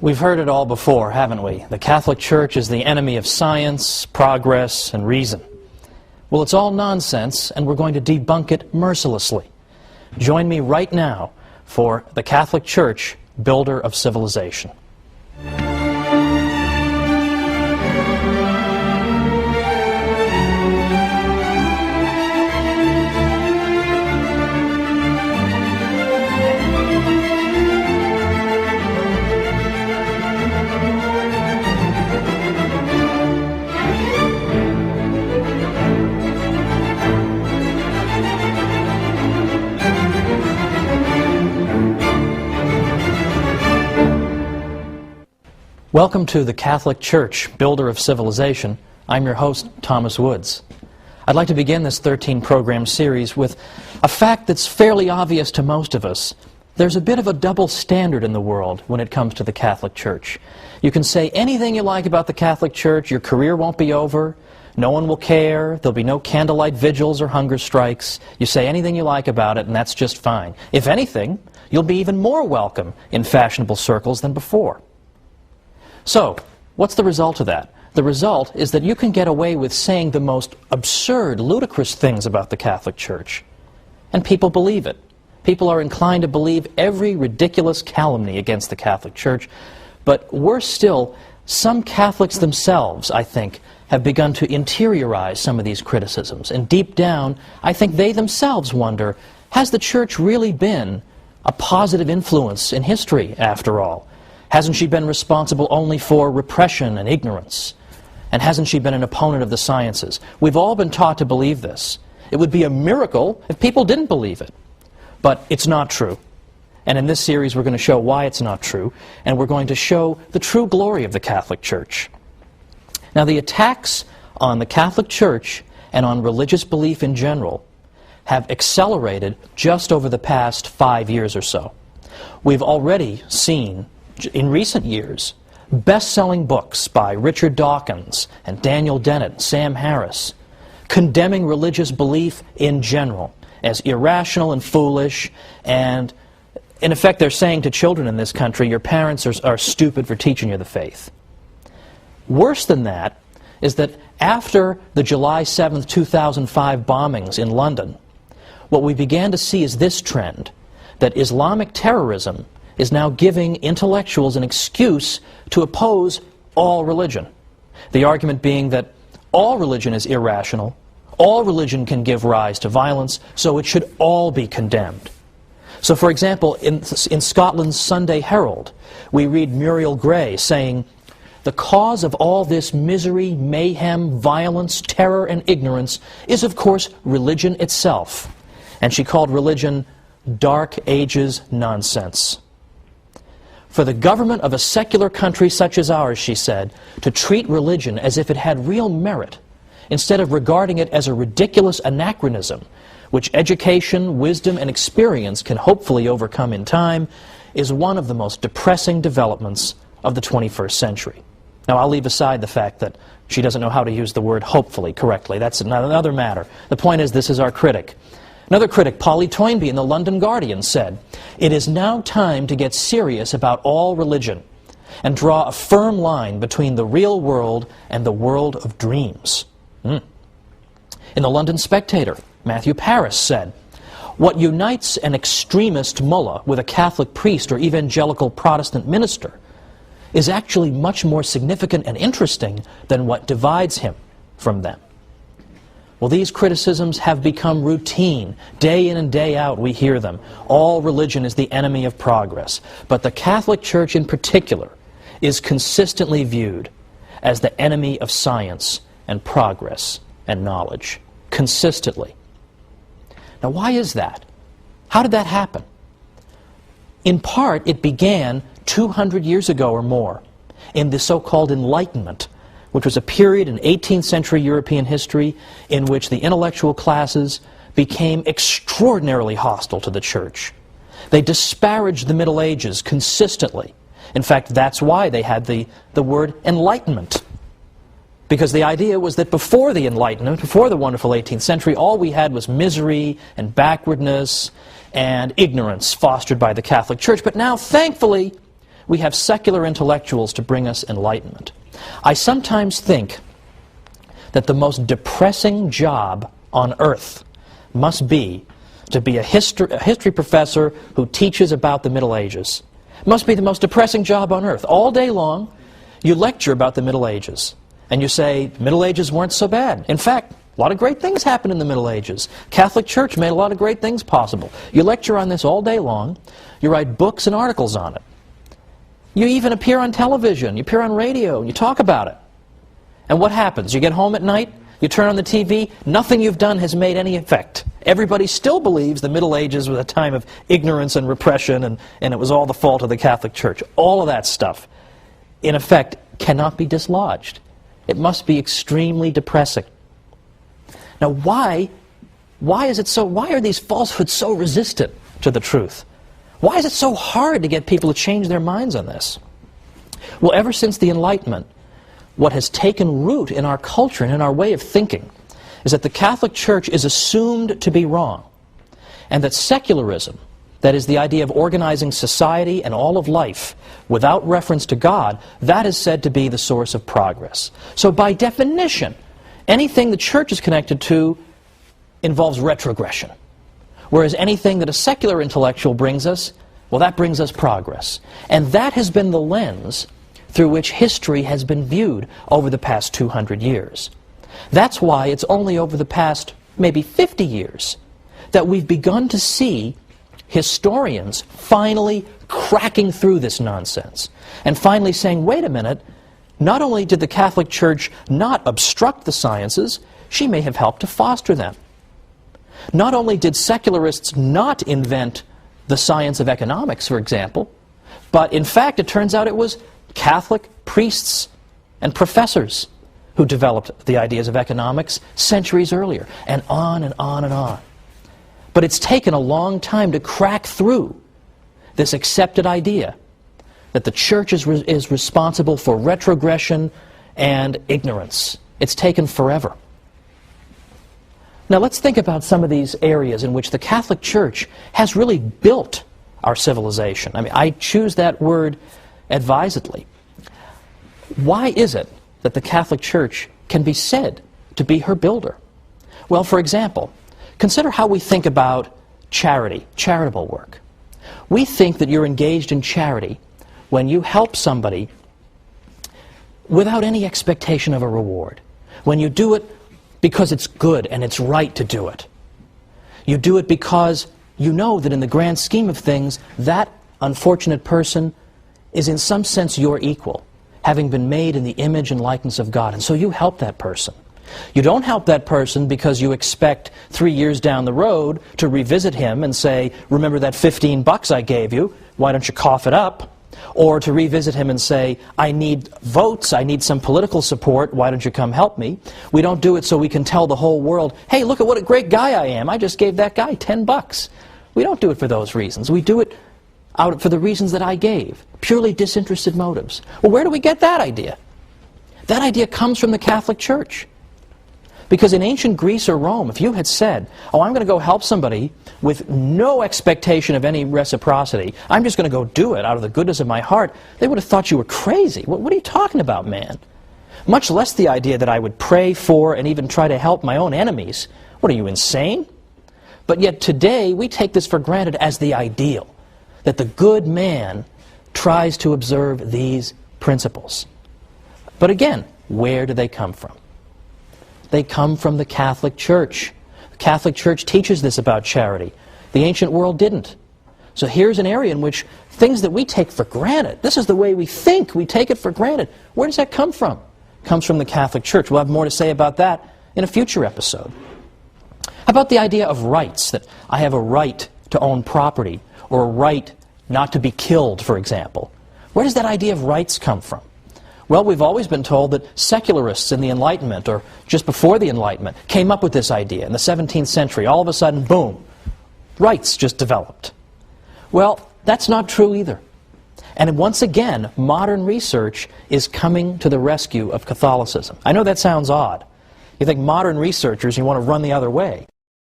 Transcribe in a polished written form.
We've heard it all before, haven't we? The Catholic Church is the enemy of science, progress, and reason. Well, it's all nonsense, and we're going to debunk it mercilessly. Join me right now for the Catholic Church, builder of civilization. Welcome to the Catholic Church, builder of civilization. I'm your host, Thomas Woods. I'd like to begin this 13-program series with a fact that's fairly obvious to most of us. There's a bit of a double standard in the world when it comes to the Catholic Church. You can say anything you like about the Catholic Church, your career won't be over, no one will care, there'll be no candlelight vigils or hunger strikes. You say anything you like about it, and that's just fine. If anything, you'll be even more welcome in fashionable circles than before. So, what's the result of that? The result is that you can get away with saying the most absurd, ludicrous things about the Catholic Church. And people believe it. People are inclined to believe every ridiculous calumny against the Catholic Church. But worse still, some Catholics themselves, I think, have begun to interiorize some of these criticisms. And deep down, I think they themselves wonder, has the Church really been a positive influence in history, after all? Hasn't she been responsible only for repression and ignorance? And hasn't she been an opponent of the sciences? We've all been taught to believe this. It would be a miracle if people didn't believe it. But it's not true. And in this series we're going to show why it's not true, and we're going to show the true glory of the Catholic Church. Now, the attacks on the Catholic Church and on religious belief in general have accelerated just over the past 5 years or so. We've already seen in recent years best-selling books by Richard Dawkins and Daniel Dennett and Sam Harris condemning religious belief in general as irrational and foolish, and in effect they're saying to children in this country, your parents are stupid for teaching you the faith. Worse than that is that after the July 7th, 2005 bombings in London, what we began to see is this trend, that Islamic terrorism is now giving intellectuals an excuse to oppose all religion. The argument being that all religion is irrational, all religion can give rise to violence, so it should all be condemned. So, for example, in Scotland's Sunday Herald, we read Muriel Gray saying, "The cause of all this misery, mayhem, violence, terror, and ignorance is, of course, religion itself." And she called religion Dark Ages nonsense. For the government of a secular country such as ours, she said, to treat religion as if it had real merit, instead of regarding it as a ridiculous anachronism, which education, wisdom, and experience can hopefully overcome in time, is one of the most depressing developments of the 21st century. Now, I'll leave aside the fact that she doesn't know how to use the word hopefully correctly. That's another matter. The point is, this is our critic. Another critic, Polly Toynbee in the London Guardian, said, "It is now time to get serious about all religion and draw a firm line between the real world and the world of dreams." In the London Spectator, Matthew Paris said, "What unites an extremist mullah with a Catholic priest or evangelical Protestant minister is actually much more significant and interesting than what divides him from them." Well, these criticisms have become routine. Day in and day out we hear them. All religion is the enemy of progress. But the Catholic Church in particular is consistently viewed as the enemy of science and progress and knowledge. Consistently. Now, why is that? How did that happen? In part, it began 200 years ago or more in the so-called Enlightenment, which was a period in 18th century European history in which the intellectual classes became extraordinarily hostile to the Church. They disparaged the Middle Ages consistently. In fact, that's why they had the word Enlightenment. Because the idea was that before the Enlightenment, before the wonderful 18th century, all we had was misery and backwardness and ignorance fostered by the Catholic Church. But now, thankfully, we have secular intellectuals to bring us enlightenment. I sometimes think that the most depressing job on earth must be to be a history professor who teaches about the Middle Ages. It must be the most depressing job on earth. All day long, you lecture about the Middle Ages, and you say, the Middle Ages weren't so bad. In fact, a lot of great things happened in the Middle Ages. Catholic Church made a lot of great things possible. You lecture on this all day long. You write books and articles on it. You even appear on television. You appear on radio, and you talk about it. And what happens? You get home at night, you turn on the TV, nothing you've done has made any effect. Everybody still believes the Middle Ages was a time of ignorance and repression, and it was all the fault of the Catholic Church. All of that stuff, in effect, cannot be dislodged. It must be extremely depressing. Now, why are these falsehoods so resistant to the truth? Why is it so hard to get people to change their minds on this? Well, ever since the Enlightenment, what has taken root in our culture and in our way of thinking is that the Catholic Church is assumed to be wrong, and that secularism, that is the idea of organizing society and all of life without reference to God, that is said to be the source of progress. So by definition, anything the Church is connected to involves retrogression. Whereas anything that a secular intellectual brings us, well, that brings us progress. And that has been the lens through which history has been viewed over the past 200 years. That's why it's only over the past maybe 50 years that we've begun to see historians finally cracking through this nonsense and finally saying, wait a minute, not only did the Catholic Church not obstruct the sciences, she may have helped to foster them. Not only did secularists not invent the science of economics, for example, but in fact it turns out it was Catholic priests and professors who developed the ideas of economics centuries earlier, and on and on and on. But it's taken a long time to crack through this accepted idea that the Church is responsible for retrogression and ignorance. It's taken forever. Now let's think about some of these areas in which the Catholic Church has really built our civilization. I mean, I choose that word advisedly. Why is it that the Catholic Church can be said to be her builder? Well, for example, consider how we think about charity, charitable work. We think that you're engaged in charity when you help somebody without any expectation of a reward. When you do it because it's good and it's right to do it. You do it because you know that in the grand scheme of things, that unfortunate person is in some sense your equal, having been made in the image and likeness of God, and so you help that person. You don't help that person because you expect 3 years down the road to revisit him and say, remember that $15 I gave you, why don't you cough it up? Or to revisit him and say, I need votes, I need some political support, why don't you come help me? We don't do it so we can tell the whole world, hey, look at what a great guy I am, I just gave that guy $10. We don't do it for those reasons. We do it for the reasons that I gave, purely disinterested motives. Well, where do we get that idea? That idea comes from the Catholic Church. Because in ancient Greece or Rome, if you had said, oh, I'm going to go help somebody with no expectation of any reciprocity, I'm just going to go do it out of the goodness of my heart, they would have thought you were crazy. What are you talking about, man? Much less the idea that I would pray for and even try to help my own enemies. What, are you insane? But yet today, we take this for granted as the ideal, that the good man tries to observe these principles. But again, where do they come from? They come from the Catholic Church. The Catholic Church teaches this about charity. The ancient world didn't. So here's an area in which things that we take for granted, this is the way we think, we take it for granted. Where does that come from? It comes from the Catholic Church. We'll have more to say about that in a future episode. How about the idea of rights, that I have a right to own property, or a right not to be killed, for example? Where does that idea of rights come from? Well, we've always been told that secularists in the Enlightenment, or just before the Enlightenment, came up with this idea. In the 17th century, all of a sudden, boom, rights just developed. Well, that's not true either. And once again, modern research is coming to the rescue of Catholicism. I know that sounds odd. You think modern researchers, you want to run the other way.